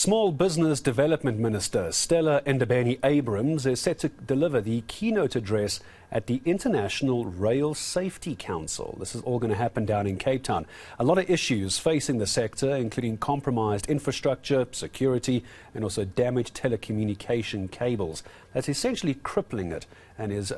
Small Business Development Minister Stella Ndabeni-Abrams is set to deliver the keynote address at the International Rail Safety Council. This is all going to happen down in Cape Town. A lot of issues facing the sector, including compromised infrastructure, security, and also damaged telecommunication cables. That's essentially crippling it and is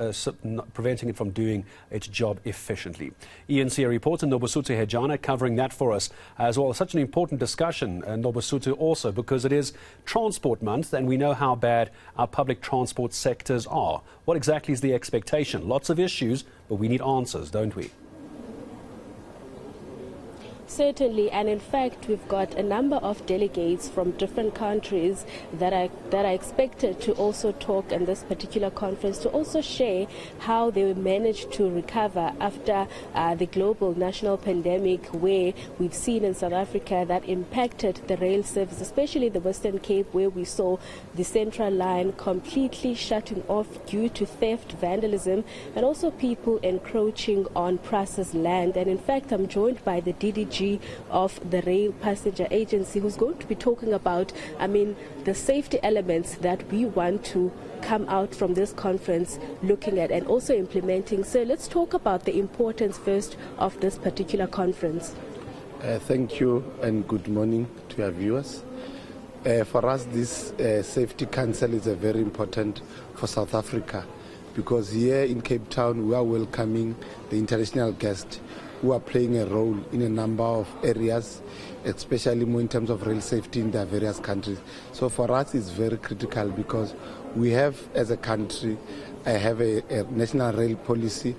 preventing it from doing its job efficiently. eNCA reporter Nobesuthu Hejana covering that for us as well. Such an important discussion, Nobesuthu, also because it is Transport Month and we know how bad our public transport sectors are. What exactly is the expectation? Lots of issues, but we need answers, don't we? Certainly, and in fact we've got a number of delegates from different countries that are expected to also talk in this particular conference to also share how they managed to recover after the global national pandemic, where we've seen in South Africa that impacted the rail service, especially the Western Cape, where we saw the Central Line completely shutting off due to theft, vandalism, and also people encroaching on Pras's land. And in fact, I'm joined by the DDG of the Rail Passenger Agency, who's going to be talking about, the safety elements that we want to come out from this conference looking at and also implementing. So let's talk about the importance first of this particular conference. Thank you and good morning to our viewers. For us, this Safety Council is very important for South Africa because here in Cape Town we are welcoming the international guests who are playing a role in a number of areas, especially more in terms of rail safety in their various countries. So for us it's very critical because we have, as a country, have a national rail policy,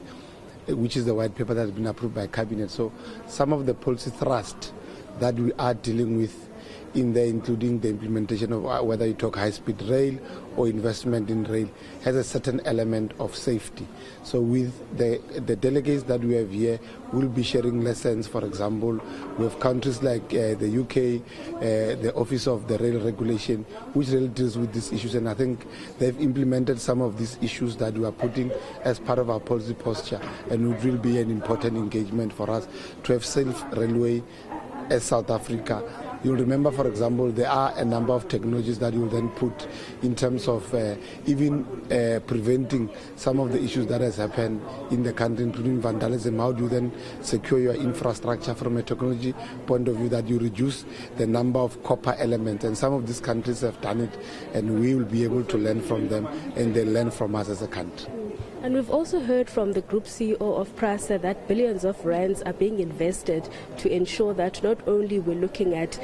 which is the white paper that has been approved by Cabinet. So some of the policy thrust that we are dealing with in there, including the implementation of whether you talk high-speed rail or investment in rail, has a certain element of safety. So with the delegates that we have here, we'll be sharing lessons. For example, we have countries like the UK, the Office of the Rail Regulation, which really deals with these issues, and I think they've implemented some of these issues that we are putting as part of our policy posture, and it will be an important engagement for us to have safe railway as South Africa. You'll remember, for example, there are a number of technologies that you'll then put in terms of even preventing some of the issues that has happened in the country, including vandalism. How do you then secure your infrastructure from a technology point of view that you reduce the number of copper elements? And some of these countries have done it, and we will be able to learn from them, and they learn from us as a country. And we've also heard from the Group CEO of PRASA that billions of rands are being invested to ensure that not only we're looking at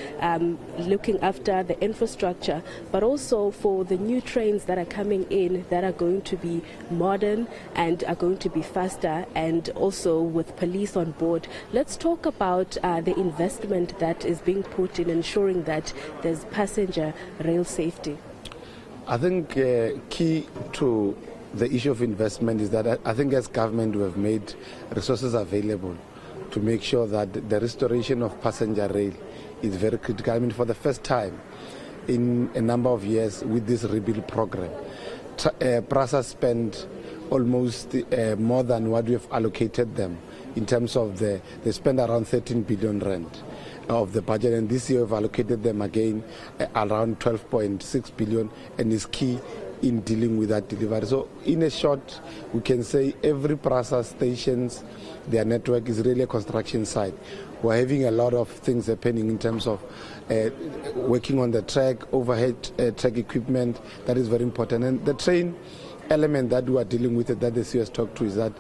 looking after the infrastructure, but also for the new trains that are coming in that are going to be modern and are going to be faster, and also with police on board. Let's talk about the investment that is being put in ensuring that there's passenger rail safety. I think key to the issue of investment is that I think as government we have made resources available to make sure that the restoration of passenger rail is very critical. For the first time in a number of years with this rebuild program, PRASA spent almost more than what we have allocated them in terms of they spend around 13 billion rand of the budget, and this year we've allocated them again around 12.6 billion, and is key in dealing with that delivery. So in a short, we can say every PRASA stations, their network is really a construction site. We're having a lot of things happening in terms of working on the track, overhead track equipment. That is very important. And the train element that we are dealing with, that the CS talked to, is that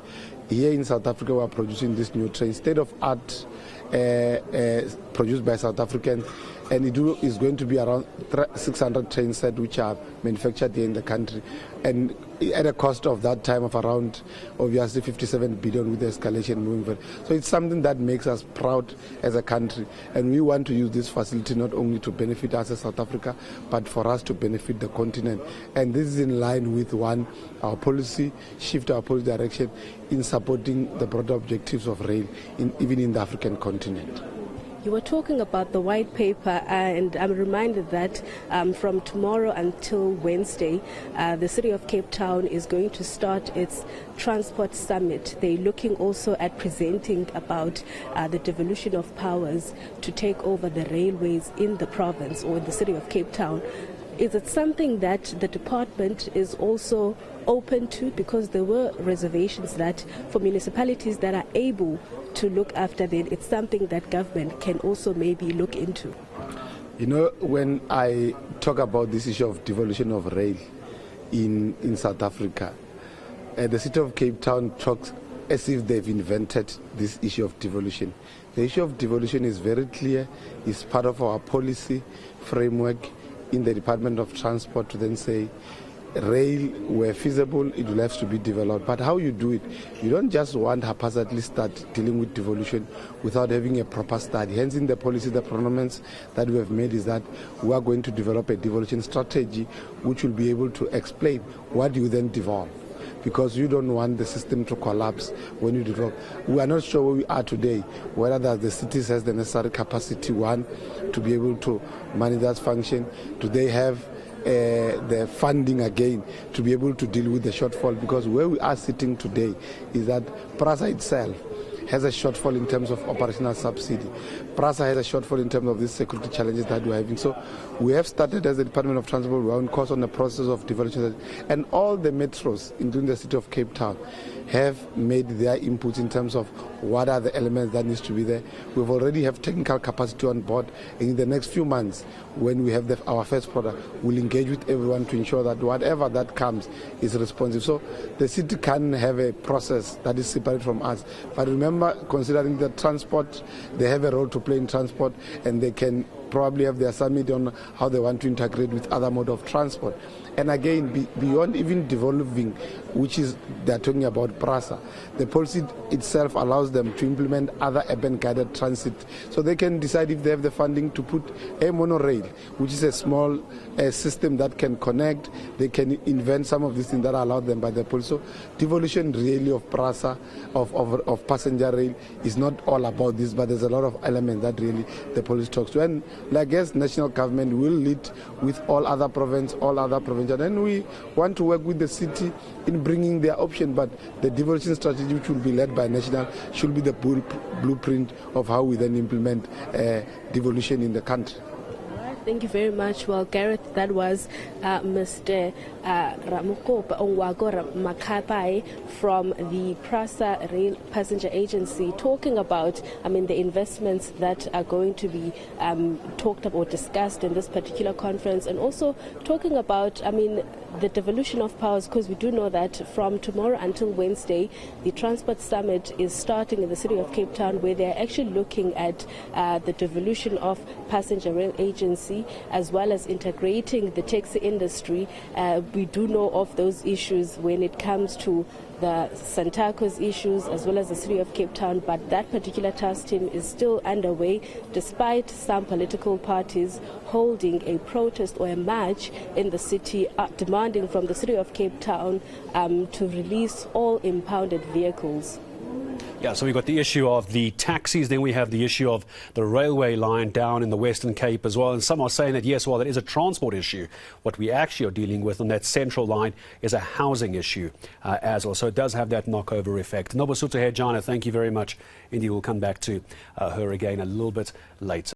here in South Africa we are producing this new train, state-of-art, produced by South Africans, and it is going to be around 600 train sets which are manufactured here in the country, and at a cost of that time of around, obviously, 57 billion with the escalation moving forward. So it's something that makes us proud as a country, and we want to use this facility not only to benefit us as South Africa, but for us to benefit the continent. And this is in line with our policy, shift our policy direction in supporting the broader objectives of rail, even in the African continent. You were talking about the white paper, and I'm reminded that from tomorrow until Wednesday, the City of Cape Town is going to start its Transport Summit. They're looking also at presenting about the devolution of powers to take over the railways in the province or in the City of Cape Town. Is it something that the department is also open to? Because there were reservations that for municipalities that are able to look after that, it's something that government can also maybe look into. You know, when I talk about this issue of devolution of rail in South Africa, the City of Cape Town talks as if they've invented this issue of devolution. The issue of devolution is very clear. It's part of our policy framework in the Department of Transport to then say rail, where feasible, it will have to be developed. But how you do it, you don't just want haphazardly start dealing with devolution without having a proper study. Hence in the policy, the pronouncements that we have made is that we are going to develop a devolution strategy which will be able to explain what you then devolve. Because you don't want the system to collapse when you develop. We are not sure where we are today, whether the cities has the necessary capacity, one, to be able to manage that function. Do they have the funding again to be able to deal with the shortfall? Because where we are sitting today is that PRASA itself has a shortfall in terms of operational subsidy. PRASA has a shortfall in terms of these security challenges that we're having. So we have started as the Department of Transport, we're on course on the process of development. And all the metros, including the City of Cape Town, have made their inputs in terms of what are the elements that needs to be there. We've already have technical capacity on board. And in the next few months, when we have our first product, we'll engage with everyone to ensure that whatever that comes is responsive. So the city can have a process that is separate from us. But remember, considering the transport, they have a role to play in transport, and they can probably have their summit on how they want to integrate with other mode of transport. And again, beyond even devolving, which is they're talking about PRASA, the policy itself allows them to implement other urban guided transit. So they can decide if they have the funding to put a monorail, which is a small system that can connect. They can invent some of these things that are allowed them by the policy. So devolution really of PRASA, of passenger rail, is not all about this, but there's a lot of elements that really the policy talks to. And I guess national government will lead with all other provinces, and we want to work with the city in bringing their option, but the devolution strategy, which will be led by national, should be the blueprint of how we then implement devolution in the country. Thank you very much. Well, Gareth, that was Mr. Ramukopa Ongwagora Makapai from the PRASA Rail Passenger Agency, talking about, the investments that are going to be talked about or discussed in this particular conference, and also talking about, the devolution of powers, because we do know that from tomorrow until Wednesday, the Transport Summit is starting in the City of Cape Town, where they're actually looking at the devolution of passenger rail agency, as well as integrating the taxi industry. We do know of those issues when it comes to the Santaco's issues, as well as the City of Cape Town, but that particular task team is still underway, despite some political parties holding a protest or a march in the city, demanding from the City of Cape Town to release all impounded vehicles. Yeah, so we've got the issue of the taxis, then we have the issue of the railway line down in the Western Cape as well. And some are saying that, yes, well, that is a transport issue. What we actually are dealing with on that central line is a housing issue as well. So it does have that knockover effect. Nobesuthu Hejana, thank you very much. Indeed, we'll come back to her again a little bit later.